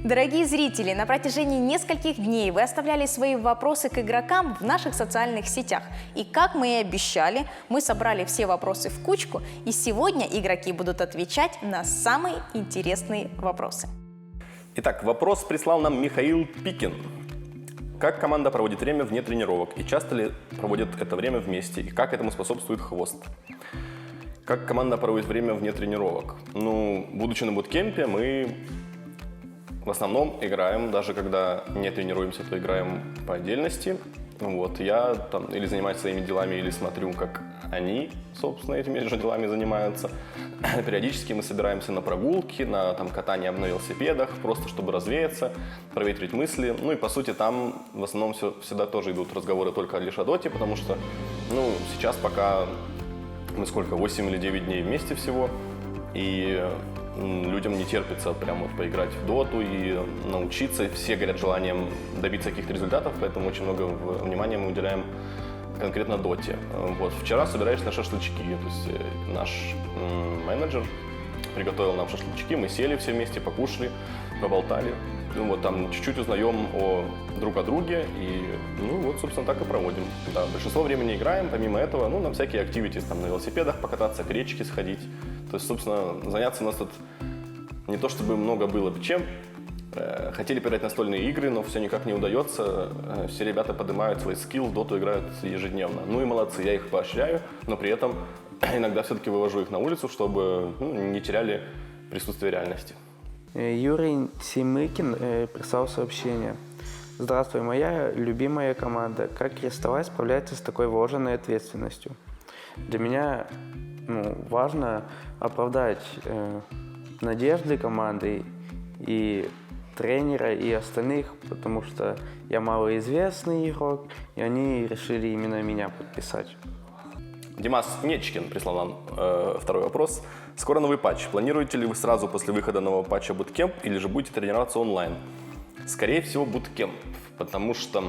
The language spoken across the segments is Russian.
Дорогие зрители, на протяжении нескольких дней вы оставляли свои вопросы к игрокам в наших социальных сетях. И как мы и обещали, мы собрали все вопросы в кучку, и сегодня игроки будут отвечать на самые интересные вопросы. Итак, вопрос прислал нам Михаил Пикин. Как команда проводит время вне тренировок? И часто ли проводят это время вместе? И как этому способствует хвост? Как команда проводит время вне тренировок? Ну, будучи на буткемпе, мы в основном играем, даже когда не тренируемся, то играем по отдельности. Вот, я там или занимаюсь своими делами, или смотрю, как они, собственно, этими же делами занимаются. Периодически мы собираемся на прогулки, на там, катание на велосипедах, просто чтобы развеяться, проветрить мысли. Ну и, по сути, там в основном всегда тоже идут разговоры только лишь о доте, потому что, ну, сейчас пока мы 8 или 9 дней вместе всего, и людям не терпится прям вот поиграть в доту и научиться. Все горят желанием добиться каких-то результатов, поэтому очень много внимания мы уделяем конкретно доте. Вот. Вчера собирались на шашлычки, то есть наш менеджер приготовил нам шашлычки, мы сели все вместе, покушали, поболтали. Ну, вот там чуть-чуть узнаем друг о друге и, ну, вот, собственно, так и проводим. Да, большинство времени играем, помимо этого, ну, на всякие активитис, там, на велосипедах покататься, к речке сходить. То есть, собственно, заняться у нас тут не то чтобы много было бы чем. Хотели поиграть настольные игры, но все никак не удается. Все ребята поднимают свой скилл, в доту играют ежедневно. Ну и молодцы, я их поощряю, но при этом иногда все-таки вывожу их на улицу, чтобы не теряли присутствие реальности. Юрий Семыкин прислал сообщение. Здравствуй, моя любимая команда. Как Крестовая справляется с такой вложенной ответственностью? Для меня важно оправдать надежды команды и тренера, и остальных, потому что я малоизвестный игрок, и они решили именно меня подписать. Димас Нечкин прислал нам второй вопрос. Скоро новый патч. Планируете ли вы сразу после выхода нового патча буткемп или же будете тренироваться онлайн? Скорее всего, буткемп, потому что,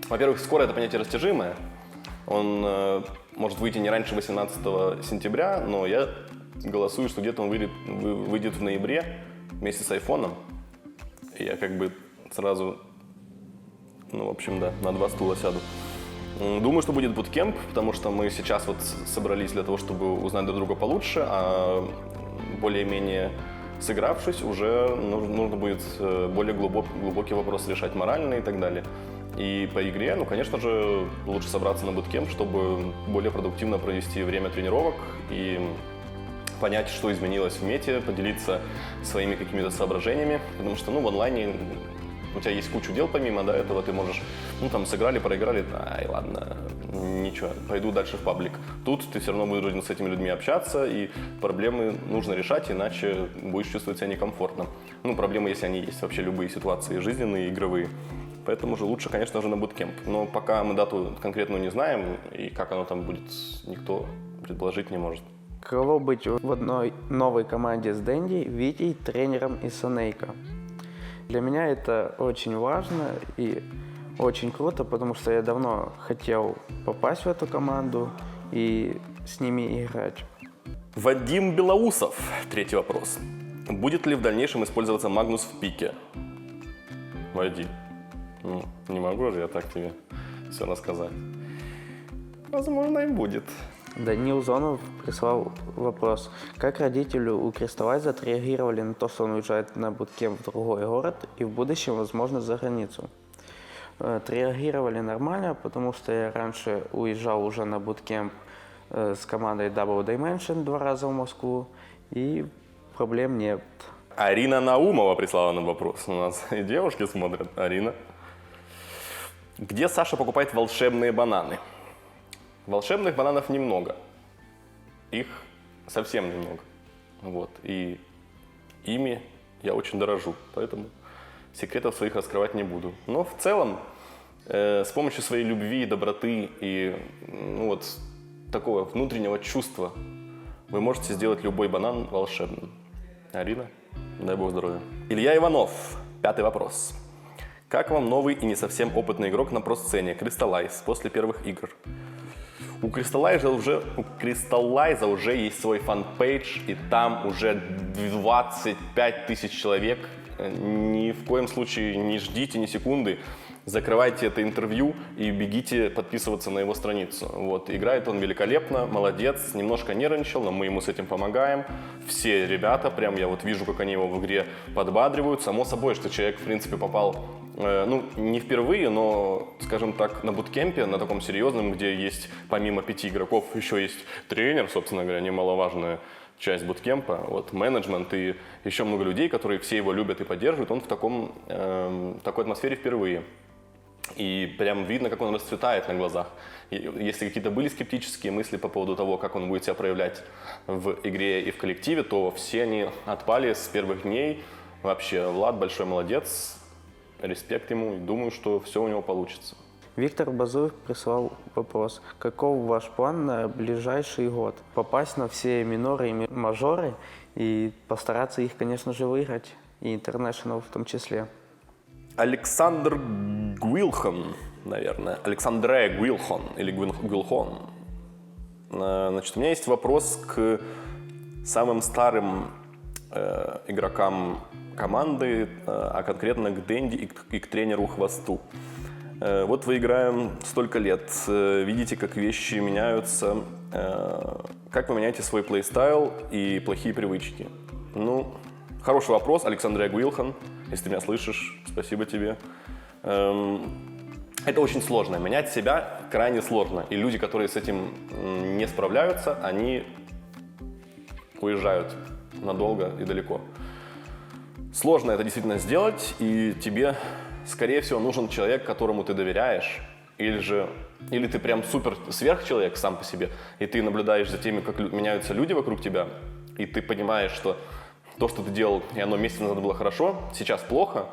во-первых, скоро это понятие растяжимое. Он может выйти не раньше 18 сентября, но я голосую, что где-то он выйдет в ноябре вместе с айфоном. И я как бы сразу, в общем, да, на 2 стула сяду. Думаю, что будет буткемп, потому что мы сейчас вот собрались для того, чтобы узнать друг друга получше, а более-менее сыгравшись, уже нужно будет более глубокий вопрос решать, моральный и так далее. И по игре, конечно же, лучше собраться на буткемп, чтобы более продуктивно провести время тренировок и понять, что изменилось в мете, поделиться своими какими-то соображениями, потому что, в онлайне у тебя есть куча дел помимо, этого ты можешь, сыграли, проиграли, ладно, ничего, пойду дальше в паблик. Тут ты все равно будешь вынужден с этими людьми общаться, и проблемы нужно решать, иначе будешь чувствовать себя некомфортно. Проблемы, если они есть, вообще любые ситуации, жизненные, игровые. Поэтому же лучше, конечно же, на буткемп. Но пока мы дату конкретную не знаем, и как оно там будет, никто предположить не может. Каково быть в одной новой команде с Дэнди, Витей, тренером и Сонейко? Для меня это очень важно и очень круто, потому что я давно хотел попасть в эту команду и с ними играть. Вадим Белоусов, третий вопрос. Будет ли в дальнейшем использоваться Магнус в пике? Вадим, не могу же я так тебе все рассказать. Возможно, и будет. Данил Зонов прислал вопрос. Как родители у Крестовайза отреагировали на то, что он уезжает на буткемп в другой город и в будущем, возможно, за границу? Отреагировали нормально, потому что я раньше уезжал уже на буткемп с командой Double Dimension 2 раза в Москву, и проблем нет. Арина Наумова прислала нам вопрос. У нас и девушки смотрят. Арина. Где Саша покупает волшебные бананы? Волшебных бананов немного. Их совсем немного. И ими я очень дорожу. Поэтому секретов своих раскрывать не буду. Но в целом, с помощью своей любви, доброты и такого внутреннего чувства вы можете сделать любой банан волшебным. Арина, дай бог здоровья. Илья Иванов, 5-й вопрос. Как вам новый и не совсем опытный игрок на про-сцене Crystallize после первых игр? У Crystallize уже есть свой фан-пейдж, и там уже 25 тысяч человек ни в коем случае не ждите ни секунды, закрывайте это интервью и бегите подписываться на его страницу. Вот. Играет он великолепно, молодец, немножко нервничал, но мы ему с этим помогаем. Все ребята, прям я вот вижу, как они его в игре подбадривают. Само собой, что человек, в принципе, попал, ну, не впервые, но, скажем так, на буткемпе, на таком серьезном, где есть помимо 5 игроков еще есть тренер, собственно говоря, немаловажная часть буткемпа, вот, менеджмент и еще много людей, которые все его любят и поддерживают. Он в такой атмосфере впервые. И прям видно, как он расцветает на глазах. И если какие-то были скептические мысли по поводу того, как он будет себя проявлять в игре и в коллективе, то все они отпали с первых дней. Вообще, Влад большой молодец, респект ему, думаю, что все у него получится. Виктор Базуев прислал вопрос. Каков ваш план на ближайший год? Попасть на все миноры и мажоры и постараться их, конечно же, выиграть. И International в том числе. Александр Гуилхон, наверное. Александре Гуилхон или Гуилхон. Значит, у меня есть вопрос к самым старым игрокам команды, а конкретно к Дэнди и к тренеру Хвосту. Вот вы играем столько лет, видите, как вещи меняются. Как вы меняете свой плейстайл и плохие привычки? Ну, хороший вопрос, Александр Гуилхон, если ты меня слышишь, спасибо тебе. Это очень сложно, менять себя крайне сложно. И люди, которые с этим не справляются, они уезжают надолго и далеко. Сложно это действительно сделать, и тебе, скорее всего, нужен человек, которому ты доверяешь, или ты прям супер сверхчеловек сам по себе, и ты наблюдаешь за теми, как меняются люди вокруг тебя, и ты понимаешь, что то, что ты делал, и оно месяц назад было хорошо, сейчас плохо.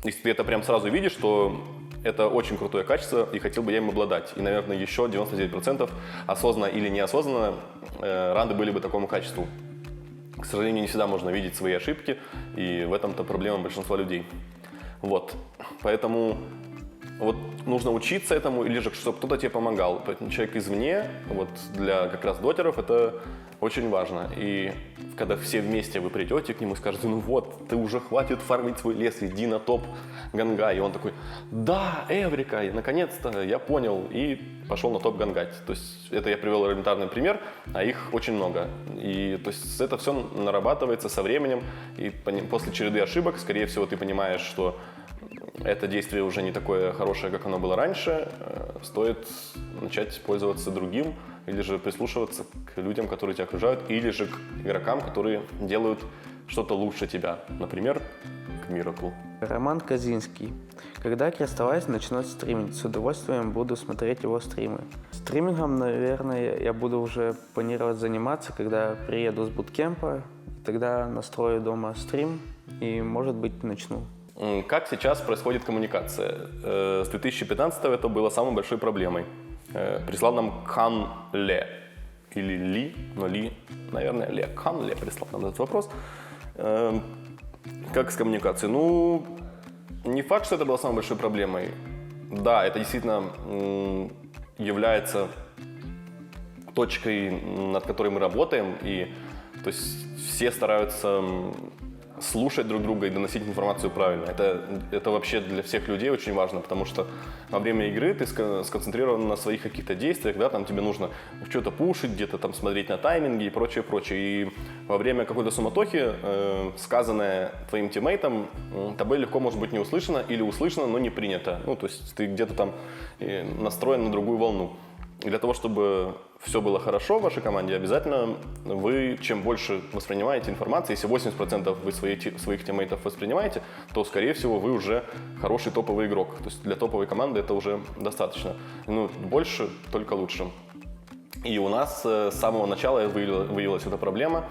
Если ты это прям сразу видишь, то это очень крутое качество, и хотел бы я им обладать. И, наверное, еще 99% осознанно или неосознанно рады были бы такому качеству. К сожалению, не всегда можно видеть свои ошибки, и в этом-то проблема большинства людей. Вот. Поэтому вот нужно учиться этому, или же чтобы кто-то тебе помогал. Человек извне, вот для как раз дотеров это очень важно. И когда все вместе вы придете к нему и скажете: ну вот, ты уже хватит фармить свой лес, иди на топ Гангай. И он такой: да, Эврика, наконец-то я понял. И пошел на топ гангать. То есть это я привел элементарный пример, а их очень много. И то есть это все нарабатывается со временем. И после череды ошибок, скорее всего, ты понимаешь, что это действие уже не такое хорошее, как оно было раньше. Стоит начать пользоваться другим, или же прислушиваться к людям, которые тебя окружают, или же к игрокам, которые делают что-то лучше тебя. Например, к Miracle. Роман Казинский. Когда Крестовайс начнет стримить? С удовольствием буду смотреть его стримы. Стримингом, наверное, я буду уже планировать заниматься, когда приеду с буткемпа. Тогда настрою дома стрим и, может быть, начну. Как сейчас происходит коммуникация? С 2015-го это было самой большой проблемой. Прислал нам Кан Ле, или Ли, но Ли, наверное, Ле. Кан Ле прислал нам этот вопрос. Как с коммуникацией? Ну, не факт, что это было самой большой проблемой. Да, это действительно является точкой, над которой мы работаем, и то есть все стараются слушать друг друга и доносить информацию правильно. Это вообще для всех людей очень важно, потому что во время игры ты сконцентрирован на своих каких-то действиях, да, там тебе нужно что-то пушить, где-то там смотреть на тайминги и прочее, прочее. И во время какой-то суматохи сказанное твоим тиммейтам тобой легко может быть не услышано или услышано, но не принято. Ну, то есть ты где-то там настроен на другую волну. И для того, чтобы все было хорошо в вашей команде, обязательно вы, чем больше воспринимаете информации, если 80% вы своих тиммейтов воспринимаете, то, скорее всего, вы уже хороший топовый игрок. То есть для топовой команды это уже достаточно. Ну, больше, только лучше. И у нас с самого начала выявилась эта проблема.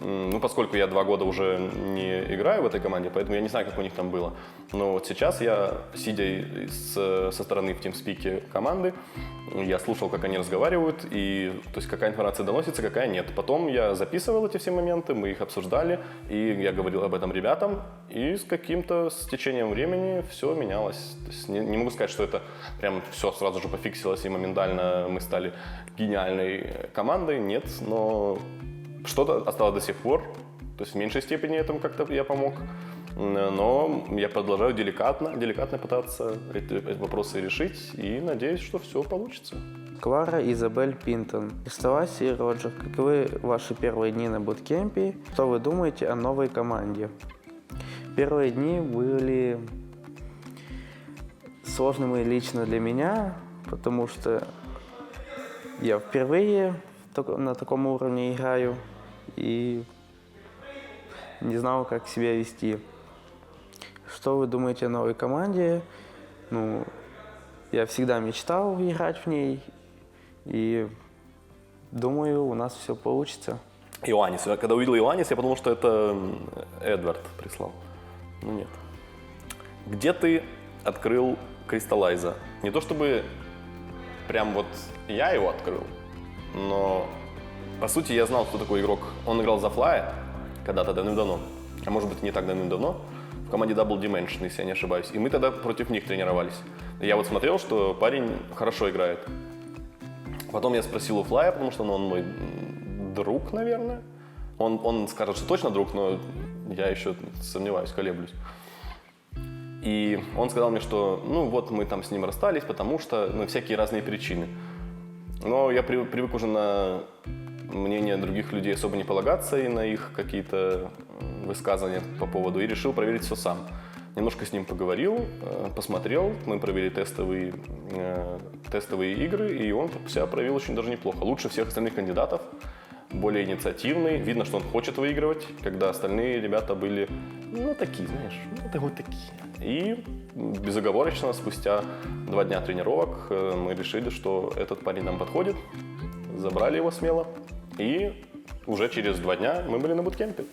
Ну, поскольку я 2 года уже не играю в этой команде, поэтому я не знаю, как у них там было. Но вот сейчас я, сидя со стороны в TeamSpeak команды, я слушал, как они разговаривают, и то есть какая информация доносится, какая нет. Потом я записывал эти все моменты, мы их обсуждали, и я говорил об этом ребятам, и с течением времени все менялось. То есть не могу сказать, что это прям все сразу же пофиксилось, и моментально мы стали гениальной командой, нет, но что-то осталось до сих пор, то есть в меньшей степени этому как-то я помог. Но я продолжаю деликатно пытаться эти вопросы решить и надеюсь, что все получится. Клара Изабель Пинтон. Крестовас и Роджер, каковы ваши первые дни на буткемпе? Что вы думаете о новой команде? Первые дни были сложными лично для меня, потому что я впервые на таком уровне играю и не знал, как себя вести. Что вы думаете о новой команде? Ну, я всегда мечтал играть в ней, и думаю, у нас все получится. Иоаннис. Я когда увидел Иоаннис, я подумал, что это Эдвард прислал. Ну нет. Где ты открыл Кристаллайза? Не то чтобы прям вот я его открыл, но по сути я знал, кто такой игрок. Он играл за Флая когда-то давным-давно, а может быть не так давным-давно, в команде Double Dimension, если я не ошибаюсь. И мы тогда против них тренировались. И я вот смотрел, что парень хорошо играет. Потом я спросил у Флая, потому что он мой друг, наверное. Он скажет, что точно друг, но я еще сомневаюсь, колеблюсь. И он сказал мне, что ну вот мы там с ним расстались, потому что всякие разные причины. Но я привык уже на мнение других людей особо не полагаться и на их какие-то высказывания по поводу, и решил проверить все сам. Немножко с ним поговорил, посмотрел, мы провели тестовые игры, и он себя проявил очень даже неплохо. Лучше всех остальных кандидатов, более инициативный, видно, что он хочет выигрывать, когда остальные ребята были, такие, знаешь, вот такие. И безоговорочно, спустя 2 дня тренировок, мы решили, что этот парень нам подходит, забрали его смело, и уже через 2 дня мы были на буткемпе.